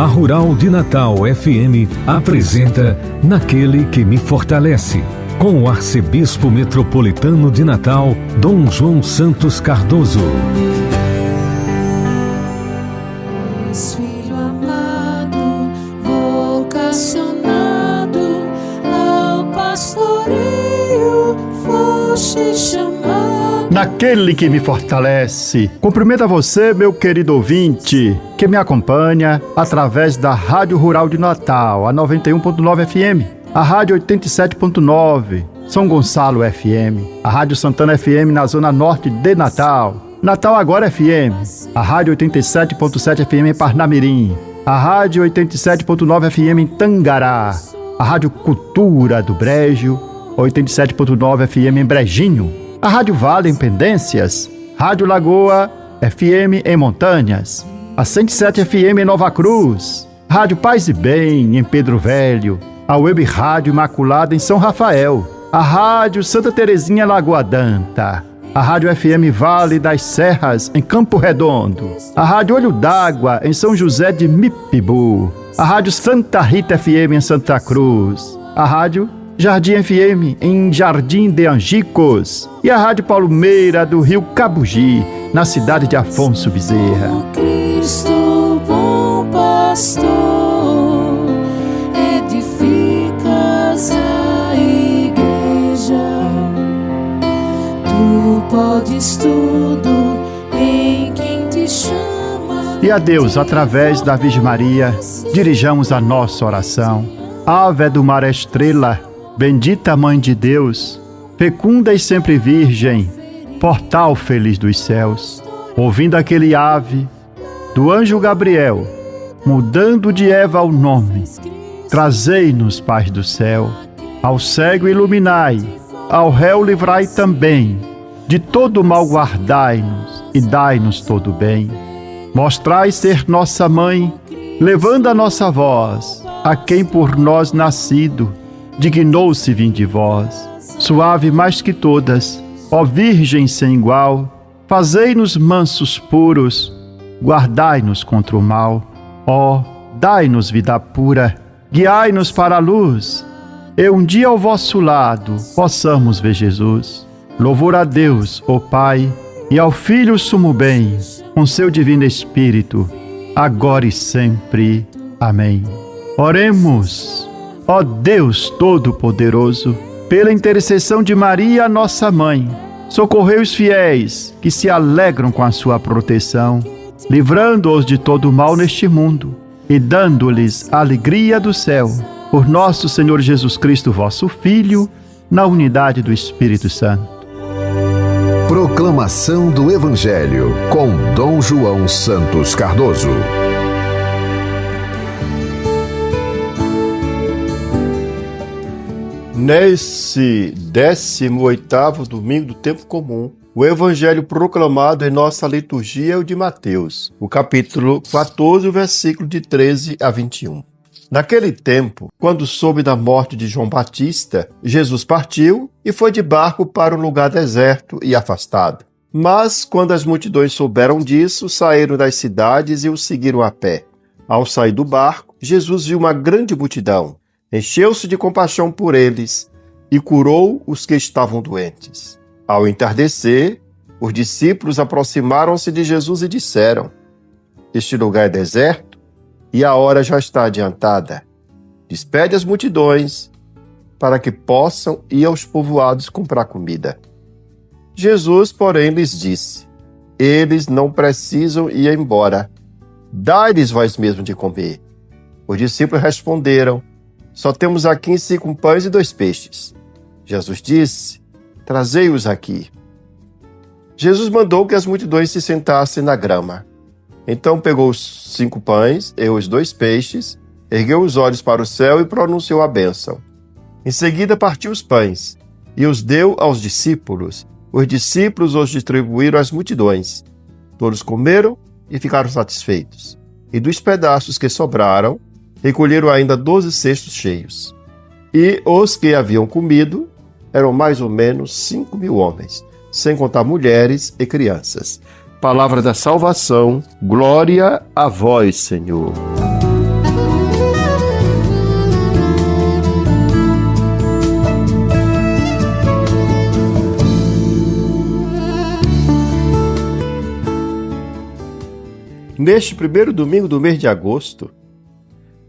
A Rural de Natal FM apresenta Naquele que me fortalece, com o arcebispo metropolitano de Natal, Dom João Santos Cardoso. Filho amado, vocacionado ao pastoreio, foste chamado. Naquele que me fortalece. Cumprimento a você, meu querido ouvinte, que me acompanha através da Rádio Rural de Natal, a 91.9 FM, a Rádio 87.9, São Gonçalo FM, a Rádio Santana FM na Zona Norte de Natal, Natal Agora FM, a Rádio 87.7 FM em Parnamirim, a Rádio 87.9 FM em Tangará, a Rádio Cultura do Brejo, 87.9 FM em Brejinho, a Rádio Vale em Pendências, Rádio Lagoa FM em Montanhas, a 107 FM em Nova Cruz, Rádio Paz e Bem em Pedro Velho, a Web Rádio Imaculada em São Rafael, a Rádio Santa Terezinha Lagoa Danta, a Rádio FM Vale das Serras em Campo Redondo, a Rádio Olho d'Água em São José de Mipibu, a Rádio Santa Rita FM em Santa Cruz, a Rádio Jardim FM em Jardim de Angicos e a Rádio Palmeira do Rio Cabugi, na cidade de Afonso Bezerra. Cristo, bom pastor, edificas a igreja. Tu podes tudo em quem te chama. E a Deus, através da Virgem Maria, dirijamos a nossa oração. Ave do mar estrela, bendita Mãe de Deus, fecunda e sempre virgem, portal feliz dos céus. Ouvindo aquele ave do anjo Gabriel, mudando de Eva o nome, trazei-nos paz do céu. Ao cego iluminai, ao réu livrai também, de todo mal guardai-nos e dai-nos todo bem. Mostrai ser nossa mãe, levando a nossa voz a quem por nós nascido dignou-se vir de vós. Suave mais que todas, ó Virgem sem igual, fazei-nos mansos puros, guardai-nos contra o mal. Ó, dai-nos vida pura, guiai-nos para a luz, e um dia ao vosso lado possamos ver Jesus. Louvor a Deus, ó Pai, e ao Filho sumo bem, com seu divino Espírito, agora e sempre. Amém. Oremos. Ó Deus Todo-Poderoso, pela intercessão de Maria, nossa Mãe, socorrei os fiéis que se alegram com a sua proteção, livrando-os de todo mal neste mundo e dando-lhes a alegria do céu. Por nosso Senhor Jesus Cristo, vosso Filho, na unidade do Espírito Santo. Proclamação do Evangelho com Dom João Santos Cardoso. Nesse 18º domingo do tempo comum, o evangelho proclamado em nossa liturgia é o de Mateus, o capítulo 14, o versículo de 13 a 21. Naquele tempo, quando soube da morte de João Batista, Jesus partiu e foi de barco para um lugar deserto e afastado. Mas, quando as multidões souberam disso, saíram das cidades e o seguiram a pé. Ao sair do barco, Jesus viu uma grande multidão. Encheu-se de compaixão por eles e curou os que estavam doentes. Ao entardecer, os discípulos aproximaram-se de Jesus e disseram: Este lugar é deserto e a hora já está adiantada. Despede as multidões para que possam ir aos povoados comprar comida. Jesus, porém, lhes disse: Eles não precisam ir embora. Dai-lhes vós mesmo de comer. Os discípulos responderam: Só temos aqui 5 pães e 2 peixes. Jesus disse: Trazei-os aqui. Jesus mandou que as multidões se sentassem na grama. Então pegou os 5 pães e os 2 peixes, ergueu os olhos para o céu e pronunciou a bênção. Em seguida partiu os pães e os deu aos discípulos. Os discípulos os distribuíram às multidões. Todos comeram e ficaram satisfeitos. E dos pedaços que sobraram, recolheram ainda 12 cestos cheios. E os que haviam comido eram mais ou menos 5.000 homens, sem contar mulheres e crianças. Palavra da salvação, glória a vós, Senhor. Neste primeiro domingo do mês de agosto,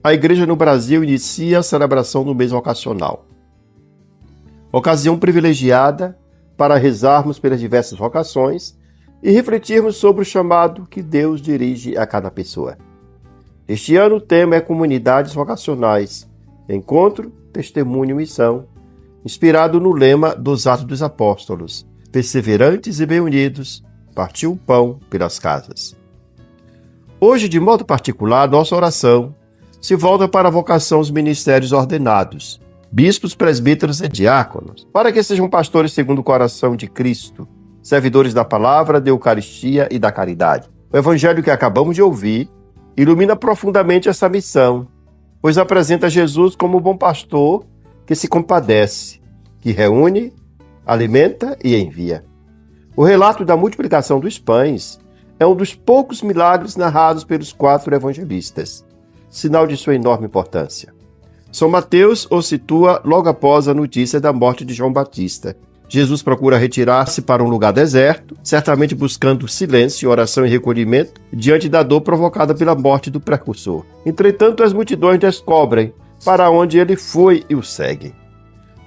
a Igreja no Brasil inicia a celebração do mês vocacional. Ocasião privilegiada para rezarmos pelas diversas vocações e refletirmos sobre o chamado que Deus dirige a cada pessoa. Este ano o tema é Comunidades Vocacionais, Encontro, Testemunho e Missão, inspirado no lema dos Atos dos Apóstolos, perseverantes e bem unidos, partiu o pão pelas casas. Hoje, de modo particular, nossa oração se volta para a vocação dos ministérios ordenados, bispos, presbíteros e diáconos, para que sejam pastores segundo o coração de Cristo, servidores da palavra, da Eucaristia e da caridade. O evangelho que acabamos de ouvir ilumina profundamente essa missão, pois apresenta Jesus como o bom pastor que se compadece, que reúne, alimenta e envia. O relato da multiplicação dos pães é um dos poucos milagres narrados pelos 4 evangelistas, sinal de sua enorme importância. São Mateus o situa logo após a notícia da morte de João Batista. Jesus procura retirar-se para um lugar deserto, certamente buscando silêncio, oração e recolhimento, diante da dor provocada pela morte do precursor. Entretanto, as multidões descobrem para onde ele foi e o seguem.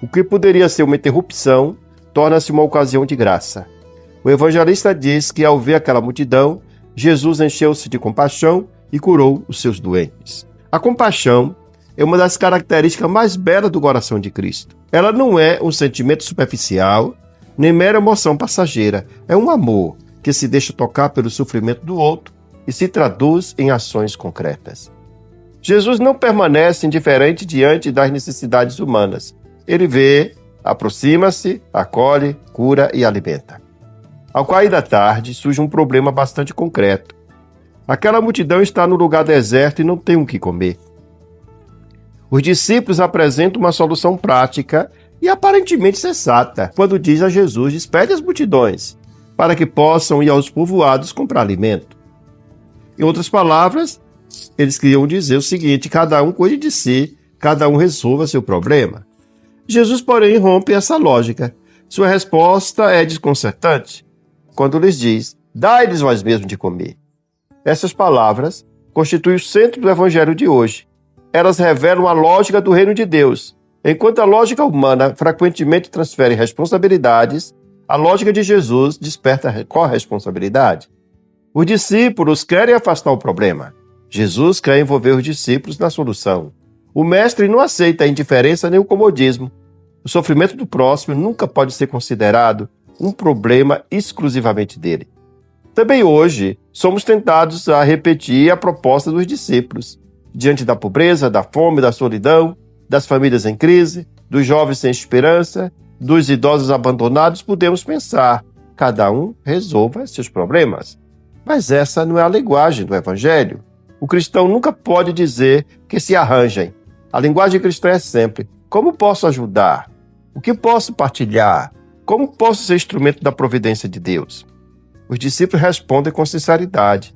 O que poderia ser uma interrupção, torna-se uma ocasião de graça. O evangelista diz que, ao ver aquela multidão, Jesus encheu-se de compaixão e curou os seus doentes. A compaixão é uma das características mais belas do coração de Cristo. Ela não é um sentimento superficial, nem mera emoção passageira. É um amor que se deixa tocar pelo sofrimento do outro e se traduz em ações concretas. Jesus não permanece indiferente diante das necessidades humanas. Ele vê, aproxima-se, acolhe, cura e alimenta. Ao cair da tarde, surge um problema bastante concreto. Aquela multidão está no lugar deserto e não tem o que comer. Os discípulos apresentam uma solução prática e aparentemente sensata, quando diz a Jesus: despede as multidões, para que possam ir aos povoados comprar alimento. Em outras palavras, eles queriam dizer o seguinte: cada um cuide de si, cada um resolva seu problema. Jesus, porém, rompe essa lógica. Sua resposta é desconcertante, quando lhes diz: dai-lhes vós mesmos de comer. Essas palavras constituem o centro do evangelho de hoje. Elas revelam a lógica do reino de Deus. Enquanto a lógica humana frequentemente transfere responsabilidades, a lógica de Jesus desperta corresponsabilidade. Os discípulos querem afastar o problema. Jesus quer envolver os discípulos na solução. O mestre não aceita a indiferença nem o comodismo. O sofrimento do próximo nunca pode ser considerado um problema exclusivamente dele. Também hoje, somos tentados a repetir a proposta dos discípulos. Diante da pobreza, da fome, da solidão, das famílias em crise, dos jovens sem esperança, dos idosos abandonados, podemos pensar: cada um resolva seus problemas. Mas essa não é a linguagem do Evangelho. O cristão nunca pode dizer que se arranjem. A linguagem cristã é sempre: como posso ajudar? O que posso partilhar? Como posso ser instrumento da providência de Deus? Os discípulos respondem com sinceridade: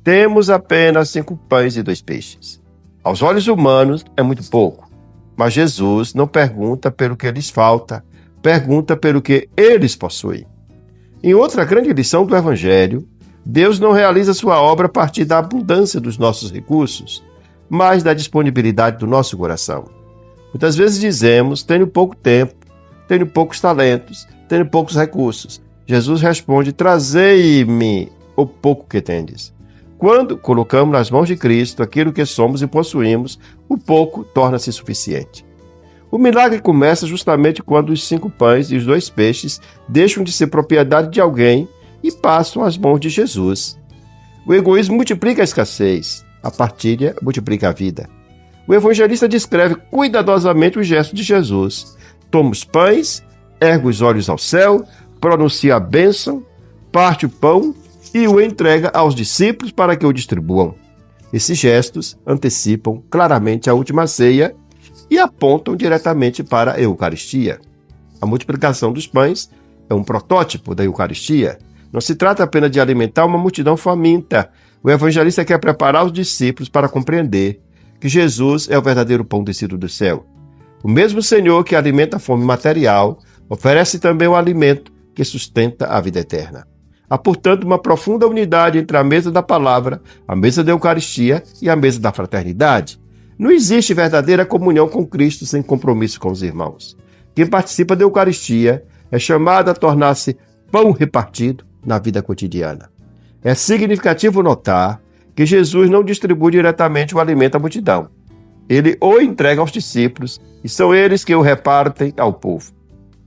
temos apenas 5 pães e 2 peixes. Aos olhos humanos é muito pouco, mas Jesus não pergunta pelo que lhes falta, pergunta pelo que eles possuem. Em outra grande lição do Evangelho, Deus não realiza sua obra a partir da abundância dos nossos recursos, mas da disponibilidade do nosso coração. Muitas vezes dizemos: tenho pouco tempo, tenho poucos talentos, tenho poucos recursos. Jesus responde: trazei-me o pouco que tendes. Quando colocamos nas mãos de Cristo aquilo que somos e possuímos, o pouco torna-se suficiente. O milagre começa justamente quando os 5 pães e os 2 peixes deixam de ser propriedade de alguém e passam às mãos de Jesus. O egoísmo multiplica a escassez, a partilha multiplica a vida. O evangelista descreve cuidadosamente o gesto de Jesus. Toma os pães, ergue os olhos ao céu, pronuncia a bênção, parte o pão e o entrega aos discípulos para que o distribuam. Esses gestos antecipam claramente a última ceia e apontam diretamente para a Eucaristia. A multiplicação dos pães é um protótipo da Eucaristia. Não se trata apenas de alimentar uma multidão faminta. O evangelista quer preparar os discípulos para compreender que Jesus é o verdadeiro pão descido do céu. O mesmo Senhor que alimenta a fome material oferece também o alimento que sustenta a vida eterna. Há, portanto, uma profunda unidade entre a mesa da palavra, a mesa da Eucaristia e a mesa da fraternidade. Não existe verdadeira comunhão com Cristo sem compromisso com os irmãos. Quem participa da Eucaristia é chamado a tornar-se pão repartido na vida cotidiana. É significativo notar que Jesus não distribui diretamente o alimento à multidão. Ele o entrega aos discípulos e são eles que o repartem ao povo.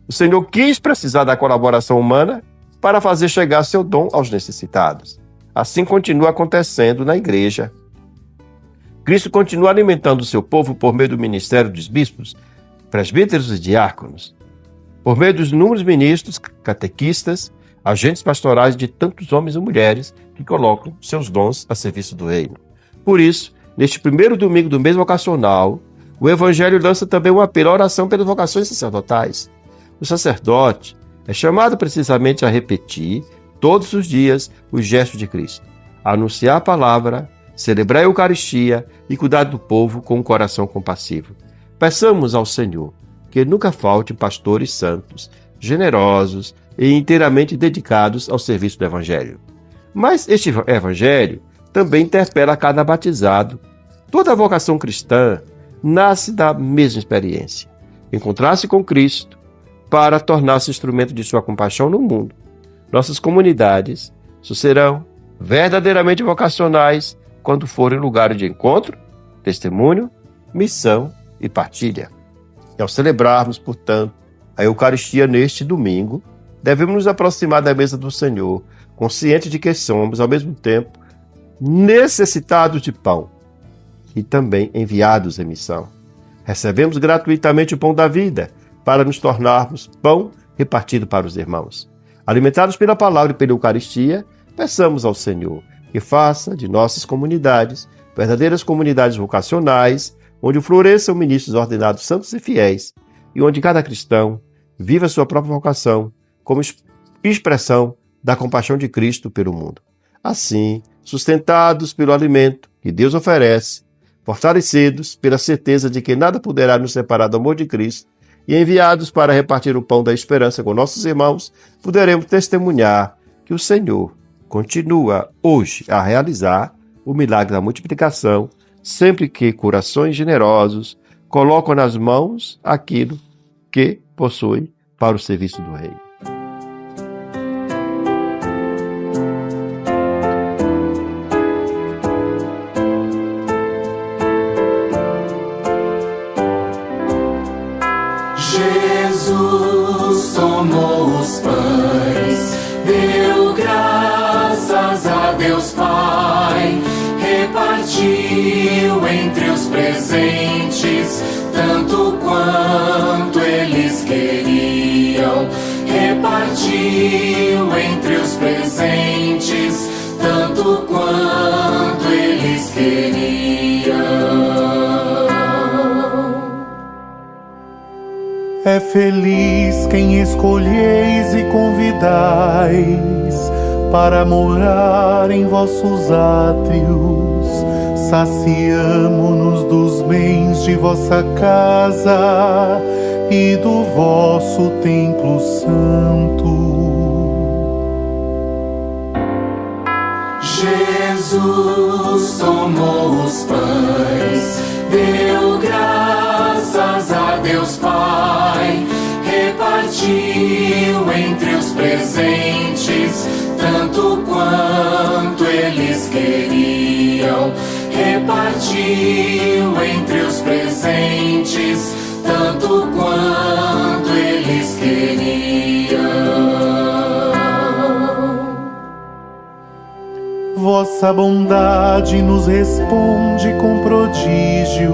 O Senhor quis precisar da colaboração humana para fazer chegar seu dom aos necessitados. Assim continua acontecendo na igreja. Cristo continua alimentando o seu povo por meio do ministério dos bispos, presbíteros e diáconos, por meio dos inúmeros ministros, catequistas, agentes pastorais de tantos homens e mulheres que colocam seus dons a serviço do reino. Por isso, neste primeiro domingo do mês vocacional, o Evangelho lança também um apelo à oração pelas vocações sacerdotais. O sacerdote é chamado precisamente a repetir todos os dias os gestos de Cristo, a anunciar a palavra, celebrar a Eucaristia e cuidar do povo com um coração compassivo. Peçamos ao Senhor que nunca falte pastores santos, generosos e inteiramente dedicados ao serviço do Evangelho. Mas este Evangelho também interpela a cada batizado. Toda a vocação cristã nasce da mesma experiência: encontrar-se com Cristo para tornar-se instrumento de sua compaixão no mundo. Nossas comunidades só serão verdadeiramente vocacionais quando forem lugares de encontro, testemunho, missão e partilha. E ao celebrarmos, portanto, a Eucaristia neste domingo, devemos nos aproximar da mesa do Senhor, conscientes de que somos, ao mesmo tempo, necessitados de pão e também enviados em missão. Recebemos gratuitamente o pão da vida para nos tornarmos pão repartido para os irmãos. Alimentados pela palavra e pela Eucaristia, peçamos ao Senhor que faça de nossas comunidades verdadeiras comunidades vocacionais, onde floresçam ministros ordenados santos e fiéis, e onde cada cristão viva sua própria vocação como expressão da compaixão de Cristo pelo mundo. Assim, sustentados pelo alimento que Deus oferece, fortalecidos pela certeza de que nada poderá nos separar do amor de Cristo e enviados para repartir o pão da esperança com nossos irmãos, poderemos testemunhar que o Senhor continua hoje a realizar o milagre da multiplicação, sempre que corações generosos colocam nas mãos aquilo que possui para o serviço do Reino. Jesus tomou os pães, deu graças a Deus Pai, repartiu entre os presentes, tanto quanto eles queriam. Repartiu entre os presentes, tanto quanto eles queriam. É feliz quem escolheis e convidais para morar em vossos átrios. Saciamo-nos dos bens de vossa casa e do vosso templo santo. Jesus tomou os pães, deu graças a Deus Pai, repartiu entre os presentes, tanto quanto eles queriam. Repartiu entre os presentes, tanto quanto eles queriam. Vossa bondade nos responde com prodígios,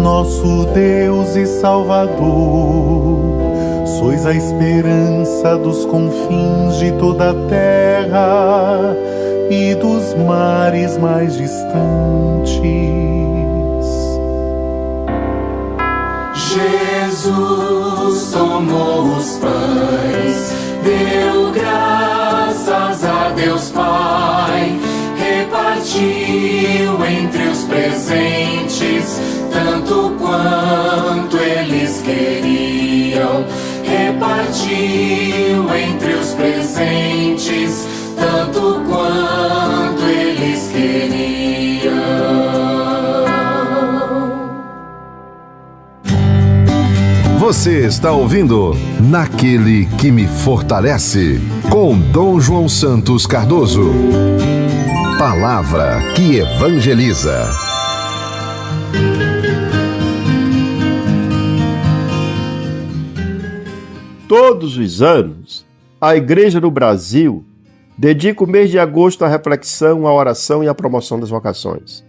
nosso Deus e Salvador. Sois a esperança dos confins de toda a terra e dos mares mais distantes. Jesus tomou os pães, deu graças a Deus Pai, repartiu entre os presentes, tanto quanto eles queriam. Repartiu entre os presentes, Você está ouvindo Naquele que me fortalece, com Dom João Santos Cardoso. Palavra que evangeliza. Todos os anos, a Igreja no Brasil dedica o mês de agosto à reflexão, à oração e à promoção das vocações.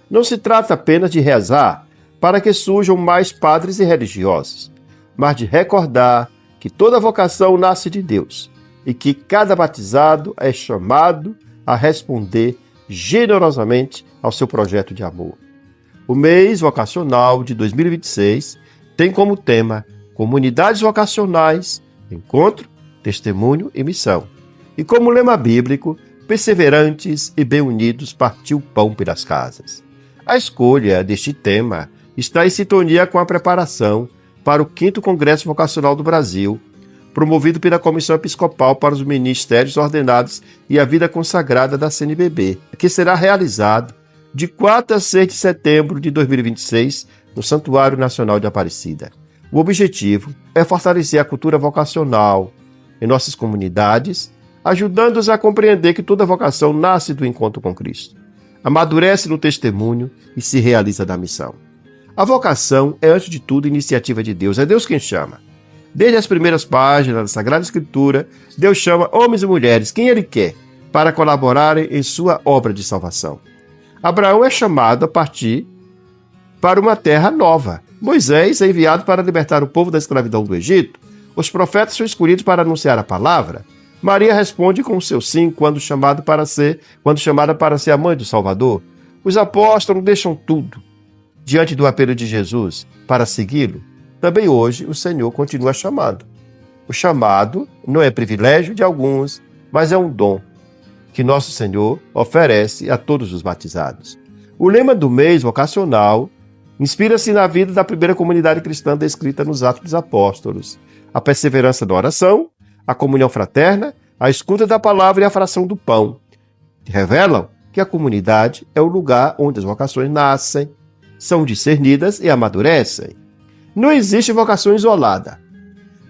Não se trata apenas de rezar para que surjam mais padres e religiosos, mas de recordar que toda vocação nasce de Deus e que cada batizado é chamado a responder generosamente ao seu projeto de amor. O mês vocacional de 2026 tem como tema Comunidades Vocacionais, Encontro, Testemunho e Missão. E como lema bíblico, perseverantes e bem unidos partiu o pão pelas casas. A escolha deste tema está em sintonia com a preparação para o 5º Congresso Vocacional do Brasil, promovido pela Comissão Episcopal para os Ministérios Ordenados e a Vida Consagrada da CNBB, que será realizado de 4 a 6 de setembro de 2026 no Santuário Nacional de Aparecida. O objetivo é fortalecer a cultura vocacional em nossas comunidades, ajudando-os a compreender que toda vocação nasce do encontro com Cristo, amadurece no testemunho e se realiza na missão. A vocação é, antes de tudo, iniciativa de Deus. É Deus quem chama. Desde as primeiras páginas da Sagrada Escritura, Deus chama homens e mulheres, quem Ele quer, para colaborarem em sua obra de salvação. Abraão é chamado a partir para uma terra nova. Moisés é enviado para libertar o povo da escravidão do Egito. Os profetas são escolhidos para anunciar a palavra. Maria responde com o seu sim quando chamada para ser a mãe do Salvador. Os apóstolos deixam tudo diante do apelo de Jesus para segui-lo. Também hoje o Senhor continua chamando. O chamado não é privilégio de alguns, mas é um dom que nosso Senhor oferece a todos os batizados. O lema do mês vocacional inspira-se na vida da primeira comunidade cristã descrita nos Atos dos Apóstolos. A perseverança na oração, a comunhão fraterna, a escuta da palavra e a fração do pão revelam que a comunidade é o lugar onde as vocações nascem, são discernidas e amadurecem. Não existe vocação isolada.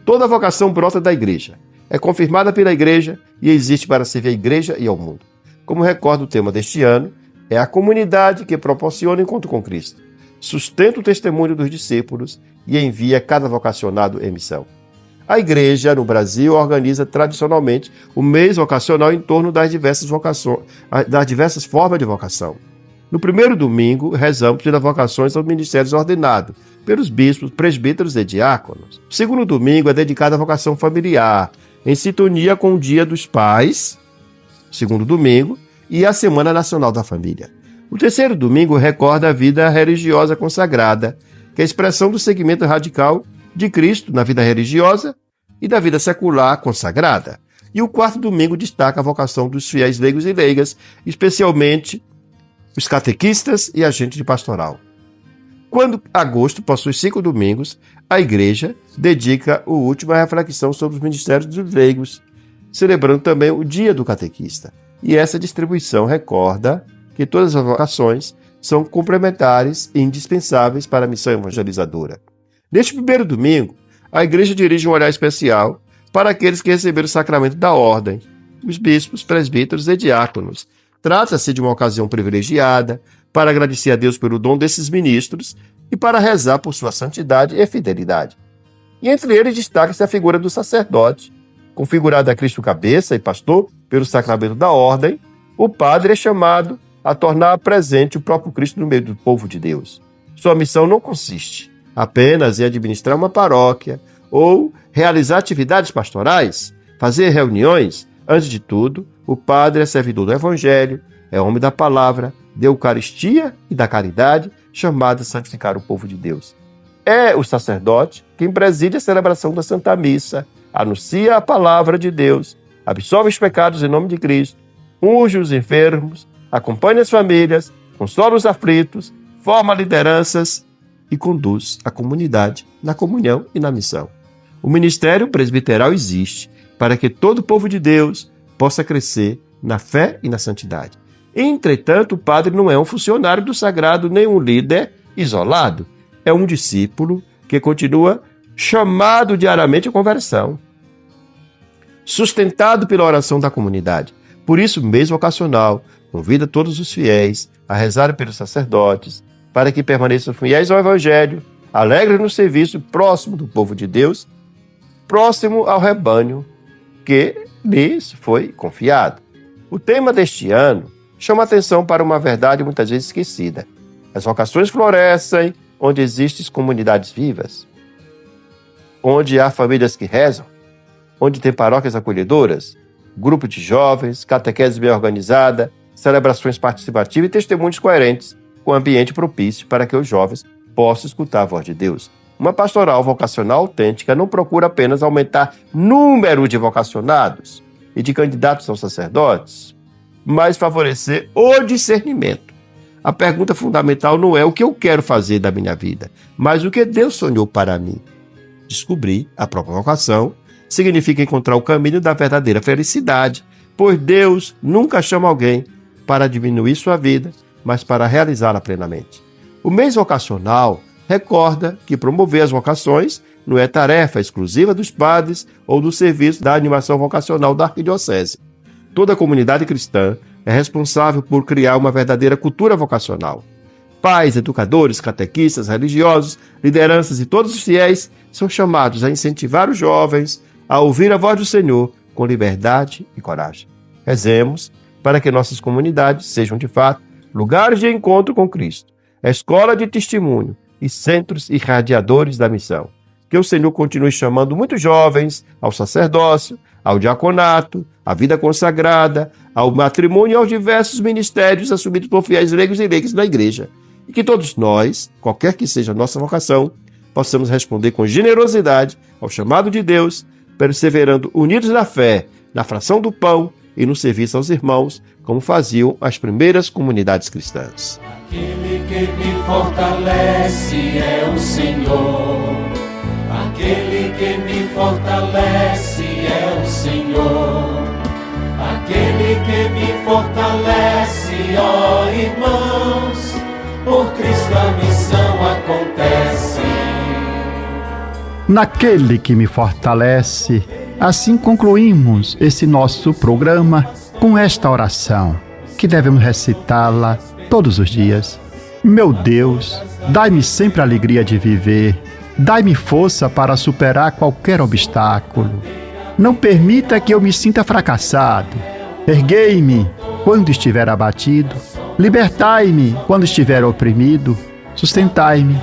Toda vocação brota da igreja, é confirmada pela igreja e existe para servir a igreja e ao mundo. Como recorda o tema deste ano, é a comunidade que proporciona o encontro com Cristo, sustenta o testemunho dos discípulos e envia cada vocacionado em missão. A Igreja, no Brasil, organiza tradicionalmente o mês vocacional em torno das diversas formas de vocação. No primeiro domingo, rezamos pelas vocações aos ministérios ordenados, pelos bispos, presbíteros e diáconos. O segundo domingo é dedicado à vocação familiar, em sintonia com o Dia dos Pais, segundo domingo, e a Semana Nacional da Família. O terceiro domingo recorda a vida religiosa consagrada, que é a expressão do segmento radical de Cristo na vida religiosa e da vida secular consagrada. E o quarto domingo destaca a vocação dos fiéis leigos e leigas, especialmente os catequistas e a gente de pastoral. Quando agosto possui 5 domingos, a Igreja dedica o último à reflexão sobre os ministérios dos leigos, celebrando também o Dia do Catequista. E essa distribuição recorda que todas as vocações são complementares e indispensáveis para a missão evangelizadora. Neste primeiro domingo, a Igreja dirige um olhar especial para aqueles que receberam o sacramento da ordem, os bispos, presbíteros e diáconos. Trata-se de uma ocasião privilegiada para agradecer a Deus pelo dom desses ministros e para rezar por sua santidade e fidelidade. E entre eles destaca-se a figura do sacerdote, configurado a Cristo cabeça e pastor pelo sacramento da ordem. O padre é chamado a tornar presente o próprio Cristo no meio do povo de Deus. Sua missão não consiste apenas em administrar uma paróquia ou realizar atividades pastorais, fazer reuniões. Antes de tudo, o padre é servidor do Evangelho, é homem da palavra, da Eucaristia e da caridade, chamado a santificar o povo de Deus. É o sacerdote quem preside a celebração da Santa Missa, anuncia a palavra de Deus, absolve os pecados em nome de Cristo, unge os enfermos, acompanha as famílias, consola os aflitos, forma lideranças e conduz a comunidade na comunhão e na missão. O ministério presbiteral existe para que todo o povo de Deus possa crescer na fé e na santidade. Entretanto, o padre não é um funcionário do sagrado nem um líder isolado. É um discípulo que continua chamado diariamente à conversão, sustentado pela oração da comunidade. Por isso, o mês vocacional convida todos os fiéis a rezar pelos sacerdotes, para que permaneçam fiéis ao Evangelho, alegres no serviço, próximo do povo de Deus, próximo ao rebanho que lhes foi confiado. O tema deste ano chama atenção para uma verdade muitas vezes esquecida. As vocações florescem onde existem comunidades vivas, onde há famílias que rezam, onde tem paróquias acolhedoras, grupo de jovens, catequese bem organizada, celebrações participativas e testemunhos coerentes, com ambiente propício para que os jovens possam escutar a voz de Deus. Uma pastoral vocacional autêntica não procura apenas aumentar número de vocacionados e de candidatos aos sacerdotes, mas favorecer o discernimento. A pergunta fundamental não é o que eu quero fazer da minha vida, mas o que Deus sonhou para mim. Descobrir a própria vocação significa encontrar o caminho da verdadeira felicidade, pois Deus nunca chama alguém para diminuir sua vida, mas para realizá-la plenamente. O mês vocacional recorda que promover as vocações não é tarefa exclusiva dos padres ou do serviço da animação vocacional da arquidiocese. Toda a comunidade cristã é responsável por criar uma verdadeira cultura vocacional. Pais, educadores, catequistas, religiosos, lideranças e todos os fiéis são chamados a incentivar os jovens a ouvir a voz do Senhor com liberdade e coragem. Rezemos para que nossas comunidades sejam, de fato, lugares de encontro com Cristo, escola de testemunho e centros irradiadores da missão. Que o Senhor continue chamando muitos jovens ao sacerdócio, ao diaconato, à vida consagrada, ao matrimônio e aos diversos ministérios assumidos por fiéis leigos e leigas na igreja. E que todos nós, qualquer que seja a nossa vocação, possamos responder com generosidade ao chamado de Deus, perseverando unidos na fé, na fração do pão e no serviço aos irmãos, como faziam as primeiras comunidades cristãs. Aquele que me fortalece é o Senhor. Aquele que me fortalece é o Senhor. Aquele que me fortalece, ó irmãos, por Cristo a missão acontece. Naquele que me fortalece. Assim concluímos esse nosso programa com esta oração, que devemos recitá-la todos os dias. Meu Deus, dai-me sempre a alegria de viver, dai-me força para superar qualquer obstáculo. Não permita que eu me sinta fracassado. Erguei-me quando estiver abatido, libertai-me quando estiver oprimido, sustentai-me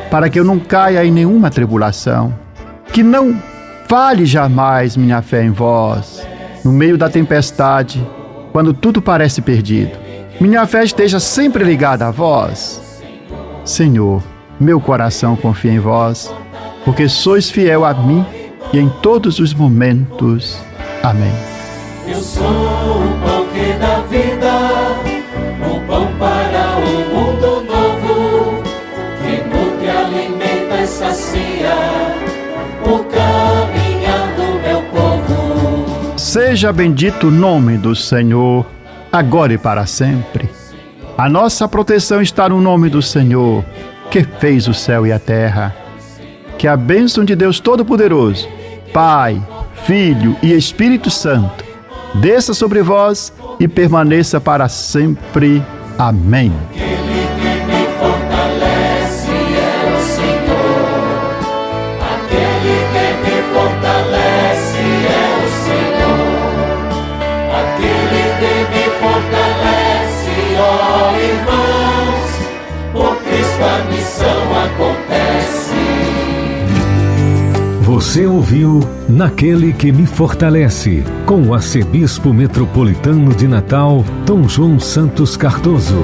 para que eu não caia em nenhuma tribulação, que não falhe jamais minha fé em vós, no meio da tempestade, quando tudo parece perdido. Minha fé esteja sempre ligada a vós. Senhor, meu coração confia em vós, porque sois fiel a mim e em todos os momentos. Amém. Eu sou o pão que dá vida, o pão para um mundo novo, que nutre, alimenta e sacia o caminhar do meu povo. Seja bendito o nome do Senhor, agora e para sempre. A nossa proteção está no nome do Senhor, que fez o céu e a terra. Que a bênção de Deus Todo-Poderoso, Pai, Filho e Espírito Santo, desça sobre vós e permaneça para sempre. Amém. Aquele que me fortalece é o Senhor. Aquele que me fortalece é o Senhor. Aquele que me fortalece, ó irmãos, por Cristo a missão acontece. Você ouviu Naquele que me fortalece, com o arcebispo metropolitano de Natal, Dom João Santos Cardoso.